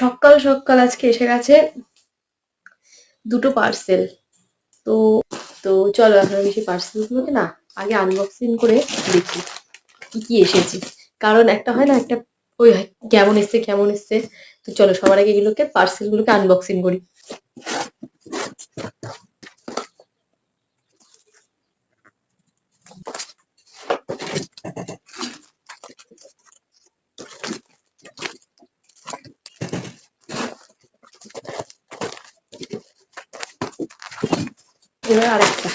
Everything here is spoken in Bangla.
সকাল সকাল আজকে এসে গেছে দুটো পার্সেল। তো তো চলো এখন আমি সেই পার্সেলগুলোকে না আগে আনবক্সিং করে দেখি কি কি এসেছে। কারণ একটা হয় না, একটা ওই হয় কেমন এসছে কেমন এসছে। তো চলো সবার আগে এগুলোকে পার্সেলগুলোকে আনবক্সিং করি। এবার আরেকটা।